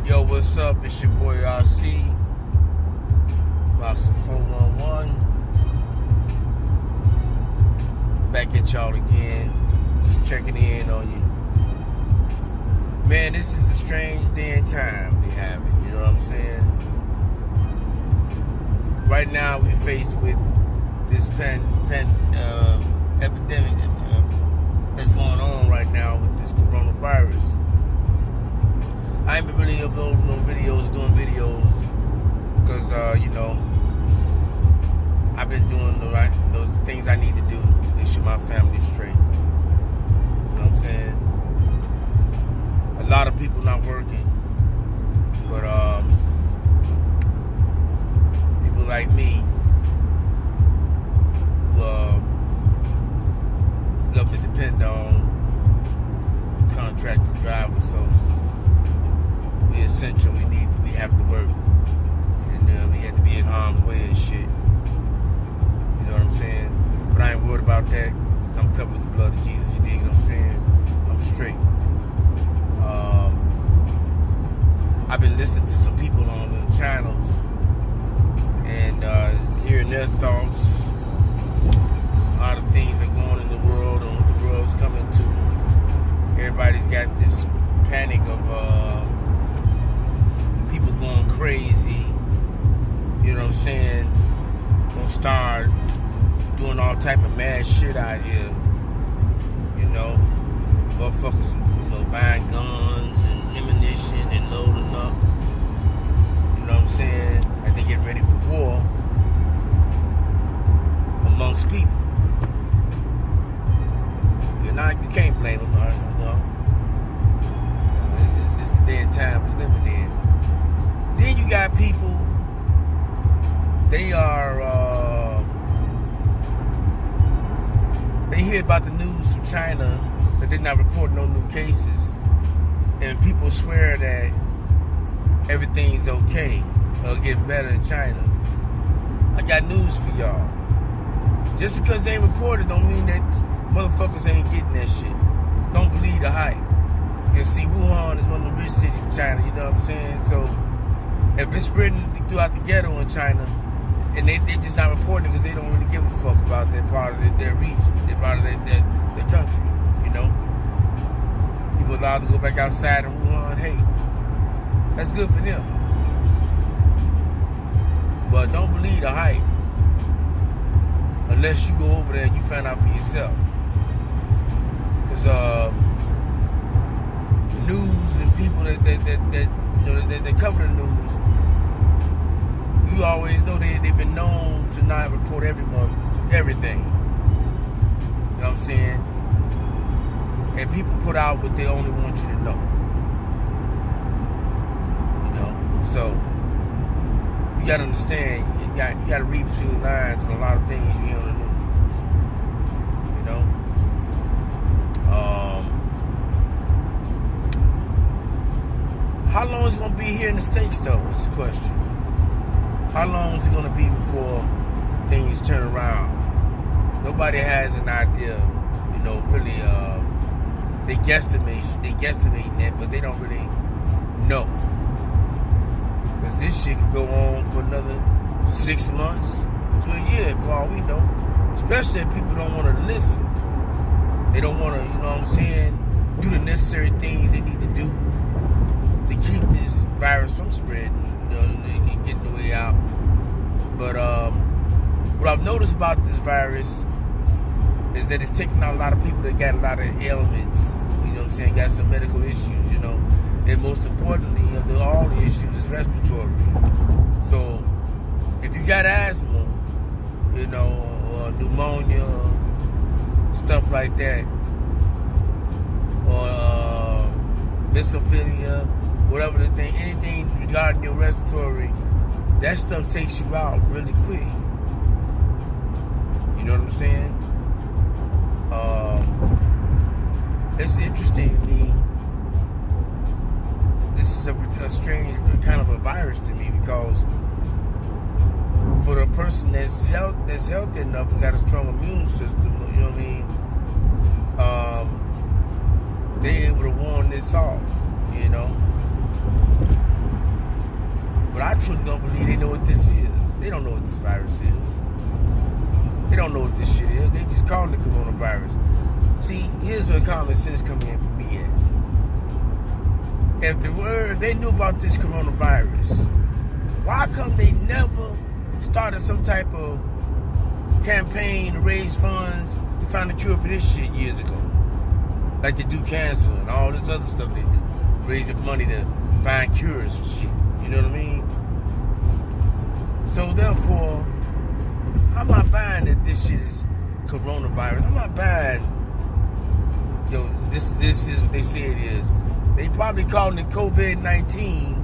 Yo, what's up? It's your boy RC, Boxing 411. Back at y'all again, just checking in on you. Man, this is a strange day and time we have it, you know what I'm saying? Right now, we faced with this epidemic that's going on right now with this coronavirus. I ain't been really uploading no videos, doing videos, because, I've been doing the things I need to do to make sure my family's straight. You know what I'm saying? A lot of people not working, but people like me who government depend on contracted drivers, so we essential. We have to work, and we have to be in harm's way and shit. You know what I'm saying? But I ain't worried about that. I'm covered with the blood of Jesus. You dig what I'm saying? I'm straight. I've been listening to some people on the channels and hearing their thoughts. A lot of things are going in the world and what the world's coming to. Everybody's got this panic of people going crazy. You know what I'm saying? Gonna start doing all type of mad shit out here. You know, motherfuckers, buying guns and ammunition and loading up. You know what I'm saying? As they get ready for war amongst people. You can't blame them, you know. It's the day and time we're living in. Then you got people, they hear about the news from China that they're not reporting no new cases, and people swear that everything's okay, it'll get better in China. I got news for y'all. Just because they ain't reported don't mean that motherfuckers ain't getting that shit. Don't believe the hype. You can see Wuhan is one of the rich cities in China, you know what I'm saying? So if it's spreading throughout the ghetto in China, and they just not reporting it because they don't really give a fuck about that part of their region, their part of their country, you know? People allowed to go back outside in Wuhan, hey, that's good for them. But don't believe the hype unless you go over there and you find out for yourself. Because news and people that cover the news, you always know they've been known to not report everything. You know what I'm saying? And people put out what they only want you to know. You know? So you gotta understand, you gotta read between the lines and a lot of things you hear on the news. You know? How long is it gonna be here in the States though? Is the question. How long is it gonna be before things turn around? Nobody has an idea, you know, really. They guesstimating it, but they don't really know. Because this shit could go on for another 6 months to a year, for all we know. Especially if people don't want to listen. They don't want to, you know what I'm saying, do the necessary things they need to do to keep this virus from spreading, you know, and getting the way out. But what I've noticed about this virus is that it's taking out a lot of people that got a lot of ailments, you know what I'm saying, got some medical issues, you know, and most importantly, of all the issues is respiratory. So, if you got asthma, you know, or pneumonia, stuff like that, or misophilia, whatever the thing, anything regarding your respiratory, that stuff takes you out really quick. You know what I'm saying? It's interesting to me. This is a strange kind of a virus to me, because for the person that's healthy enough and got a strong immune system, you know what I mean? They able to warn this off, you know. truly don't believe they know what this is. They don't know what this virus is. They don't know what this shit is. They just calling it coronavirus. See, here's where common sense comes in for me at. If they knew about this coronavirus, why come they never started some type of campaign to raise funds to find a cure for this shit years ago? Like they do cancer and all this other stuff they do. Raise the money to find cures for shit. You know what I mean? So therefore, I'm not buying that this shit is coronavirus. I'm not buying, this is what they say it is. They probably calling it COVID-19,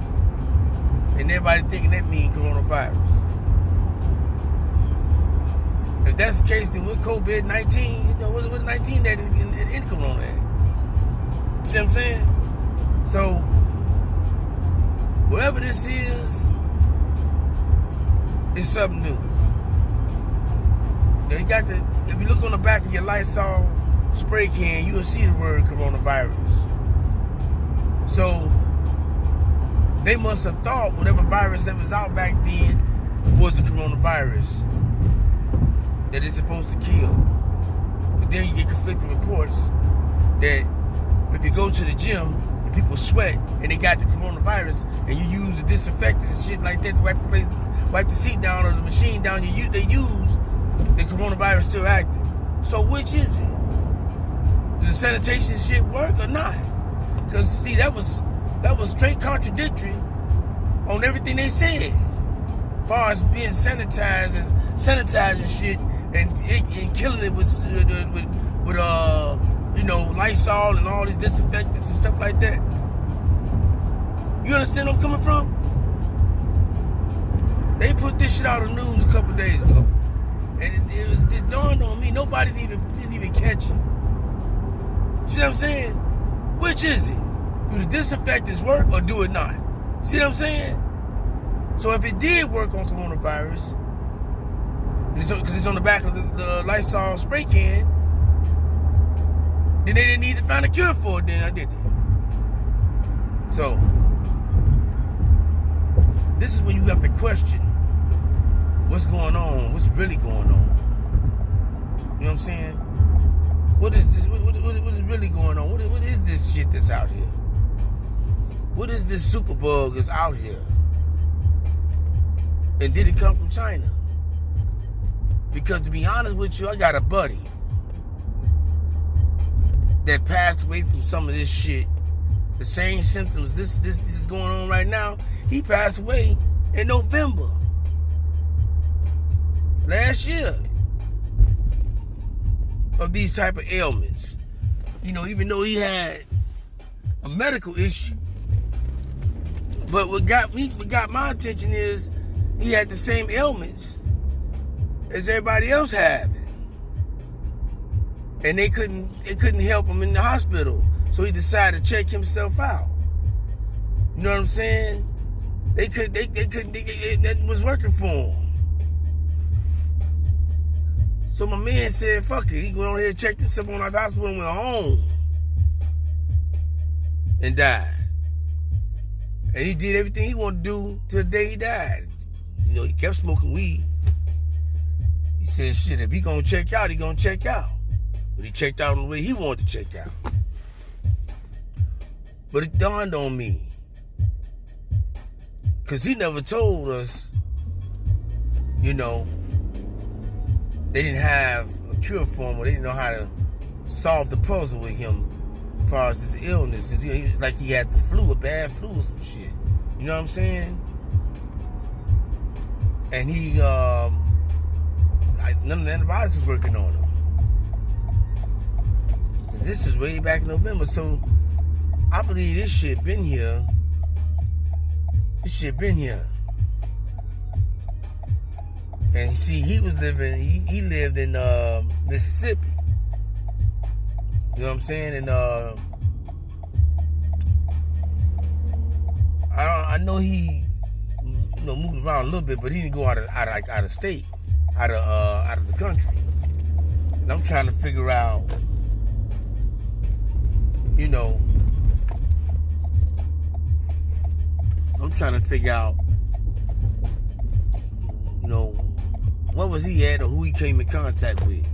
and everybody thinking that means coronavirus. If that's the case, then with COVID-19, what's 19 that in corona at? See what I'm saying? So, whatever this is, it's something new. Now you got if you look on the back of your Lysol spray can, you will see the word coronavirus. So, they must have thought whatever virus that was out back then was the coronavirus that it's supposed to kill. But then you get conflicting reports that if you go to the gym and people sweat and they got the coronavirus and you use the disinfectant and shit like that to wipe the seat down or the machine down, they use the coronavirus still active. So which is it? Does the sanitation shit work or not? Because see, that was straight contradictory on everything they said. As far as being sanitizing shit and killing it with Lysol and all these disinfectants and stuff like that. You understand where I'm coming from? They put this shit out on the news a couple days ago, and it dawned on me nobody didn't even catch it. See what I'm saying? Which is it? Do the disinfectants work or do it not? See what I'm saying? So if it did work on coronavirus, because it's on the back of the Lysol spray can, then they didn't need to find a cure for it then, did they? So, this is when you have to question what's going on, what's really going on. You know what I'm saying? What is this? What is really going on? What is this shit that's out here? What is this superbug that's out here? And did it come from China? Because to be honest with you, I got a buddy that passed away from some of this shit. The same symptoms this is going on right now. He passed away in November last year of these type of ailments. Even though he had a medical issue. But what got my attention is he had the same ailments as everybody else had. And they couldn't help him in the hospital. So he decided to check himself out. You know what I'm saying? That was working for him. So my man said, fuck it. He went on here and checked himself on the hospital and went home. And died. And he did everything he wanted to do till the day he died. He kept smoking weed. He said, shit, if he gonna check out, he gonna check out. But he checked out in the way he wanted to check out. But it dawned on me, because he never told us, they didn't have a cure for him, or they didn't know how to solve the puzzle with him as far as his illness. He was like he had the flu, a bad flu or some shit. You know what I'm saying? And he, none of the antibiotics is working on him. And this is way back in November, so I believe this shit been here. This shit been here. And see, he lived in Mississippi. You know what I'm saying? And I know he moved around a little bit, but he didn't go out of state, out of the country. And I'm trying to figure out, I'm trying to figure out what was he at or who he came in contact with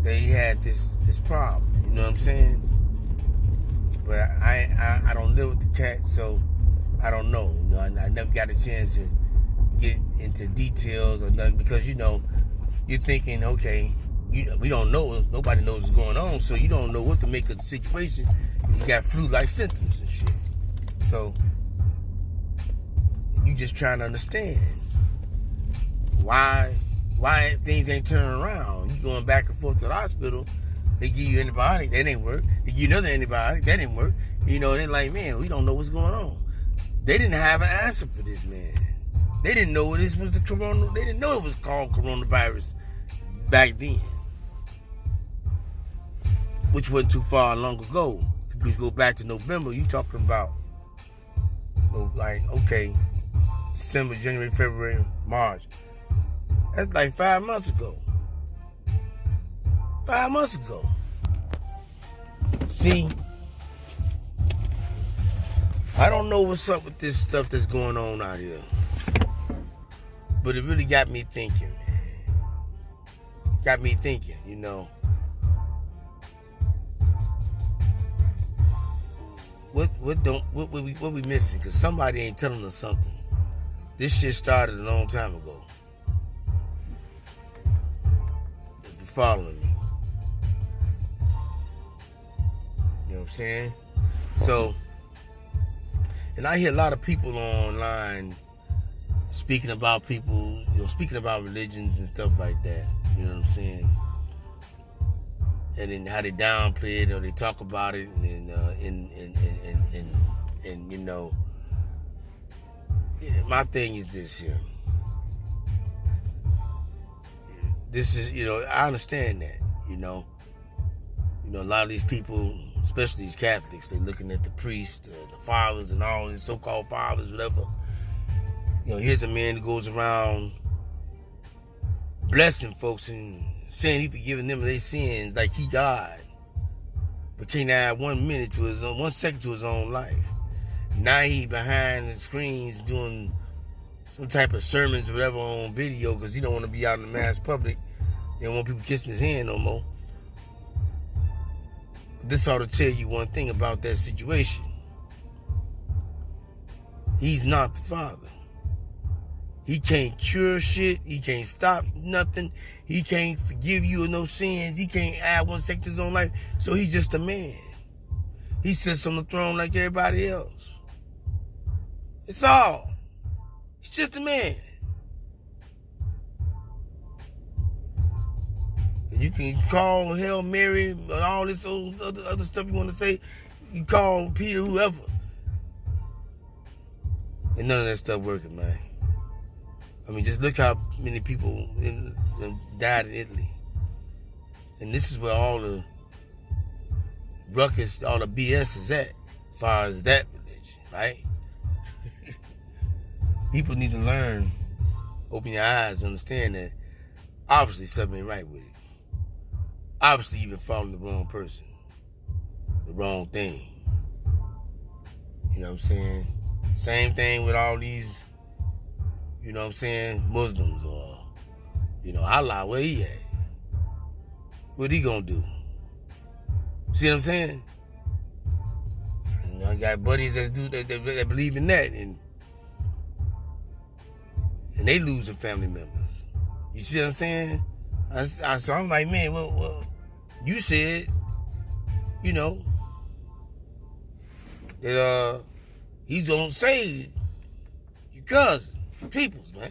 that he had this problem. You know what I'm saying? But I don't live with the cat, so I don't know. You know, I never got a chance to get into details or nothing because, you know, you're thinking, okay, we don't know. Nobody knows what's going on, so you don't know what to make of the situation. You got flu-like symptoms and shit. So you just trying to understand why things ain't turning around. You going back and forth to the hospital. They give you antibiotic, that ain't work. They give you another antibiotic, that didn't work. You know, they're like, man, we don't know what's going on. They didn't have an answer for this, man. They didn't know this was the corona. They didn't know it was called coronavirus back then, which wasn't too far long ago. If you go back to November, you talking about like, okay, December, January, February, March. That's like 5 months ago. 5 months ago. See, I don't know what's up with this stuff that's going on out here, but it really got me thinking, man. Got me thinking, you know. What we missing? Because somebody ain't telling us something. This shit started a long time ago. If you're following me. You know what I'm saying? So, and I hear a lot of people online speaking about people, you know, speaking about religions and stuff like that. You know what I'm saying? And then how they downplay it or they talk about it, and you know, my thing is this here. This is, you know, I understand that, you know, a lot of these people, especially these Catholics, they're looking at the priests, the fathers, and all these so-called fathers, whatever. You know, here's a man who goes around blessing folks and saying he forgiving them their sins like he God, but can't add 1 minute to his own, 1 second to his own life. Now he behind the screens doing some type of sermons or whatever on video because he don't want to be out in the mass public. They don't want people kissing his hand no more. This ought to tell you one thing about that situation. He's not the Father. He can't cure shit. He can't stop nothing. He can't forgive you of no sins. He can't add 1 second to his own life. So he's just a man. He sits on the throne like everybody else. It's all. He's just a man. And you can call Hail Mary and all this other stuff you want to say. You call Peter, whoever. And none of that stuff working, man. I mean, just look how many people died in Italy. And this is where all the ruckus, all the BS is at, as far as that religion, right? People need to learn, open your eyes, understand that obviously something ain't right with it. Obviously you've been following the wrong person, the wrong thing. You know what I'm saying? Same thing with all these, you know what I'm saying, Muslims or, you know, Allah, where he at? What he gonna do? See what I'm saying? You know, I got buddies that believe in that, and they losing family members. You see what I'm saying? So I'm like, man, well, you said, you know, that he's gonna save your cousin, your peoples, man.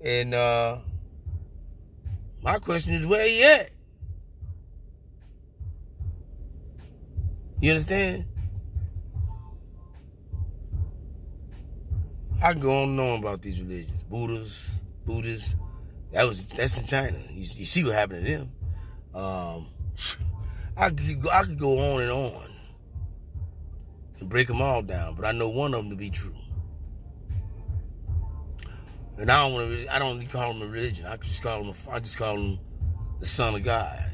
And my question is, where he at? You understand? I can go on and on about these religions. Buddhists. That's in China. You see what happened to them. I could go on and break them all down, but I know one of them to be true. And I don't even call him a religion. I just call him the Son of God.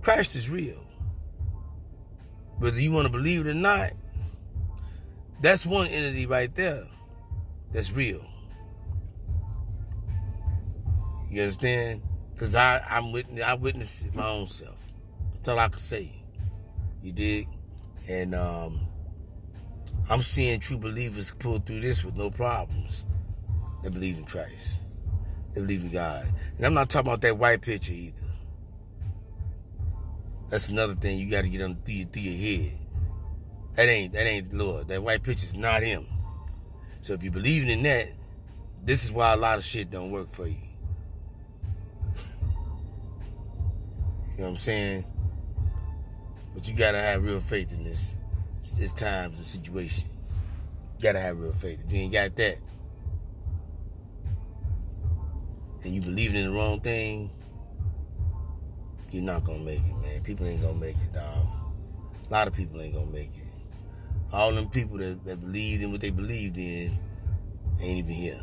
Christ is real. Whether you want to believe it or not, that's one entity right there that's real. You understand? Because I witnessed it my own self. That's all I can say. You dig? And I'm seeing true believers pull through this with no problems. They believe in Christ. They believe in God. And I'm not talking about that white picture either. That's another thing you got to get through your head. That ain't the Lord. That white picture's not him. So if you're believing in that, this is why a lot of shit don't work for you. You know what I'm saying? But you gotta have real faith in this times and situation. You gotta have real faith. If you ain't got that, and you believing in the wrong thing, you're not gonna make it, man. People ain't gonna make it, dog. A lot of people ain't gonna make it. All them people that believed in what they believed in ain't even here.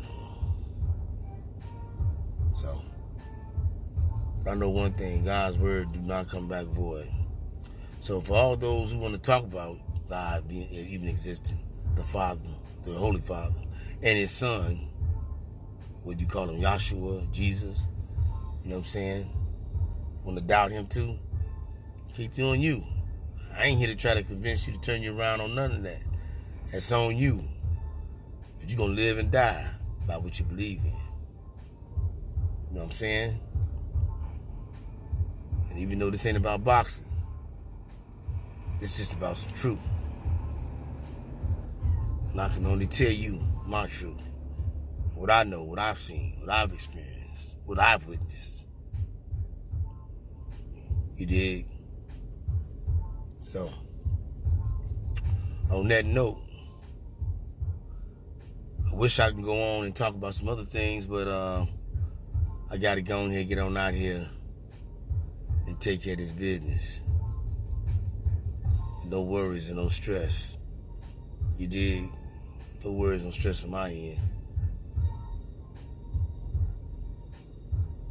So, I know one thing, God's word do not come back void. So for all those who want to talk about God even existing, the Father, the Holy Father, and His Son, what you call him, Yahshua, Jesus, you know what I'm saying? Want to doubt Him too? Keep you on you. I ain't here to try to convince you to turn you around on none of that. That's on you. But you're going to live and die by what you believe in. You know what I'm saying? And even though this ain't about boxing, it's just about some truth. And I can only tell you my truth. What I know, what I've seen, what I've experienced, what I've witnessed. You dig? So, on that note, I wish I could go on and talk about some other things, but I got to go on here, get on out here, and take care of this business. No worries and no stress. You dig? No worries, no stress on my end.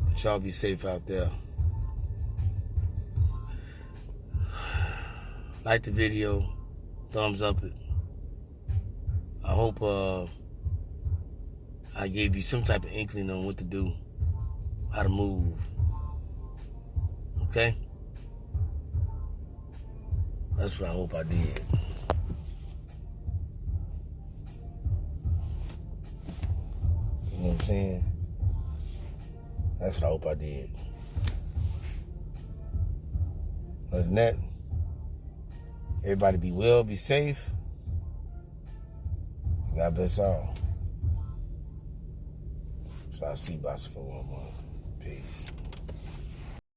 But y'all be safe out there. Like the video, thumbs up it. I hope I gave you some type of inkling on what to do, how to move. Okay? That's what I hope I did. You know what I'm saying? That's what I hope I did. Other than that, everybody be well, be safe. God bless all. So I'll see you for one more. Peace.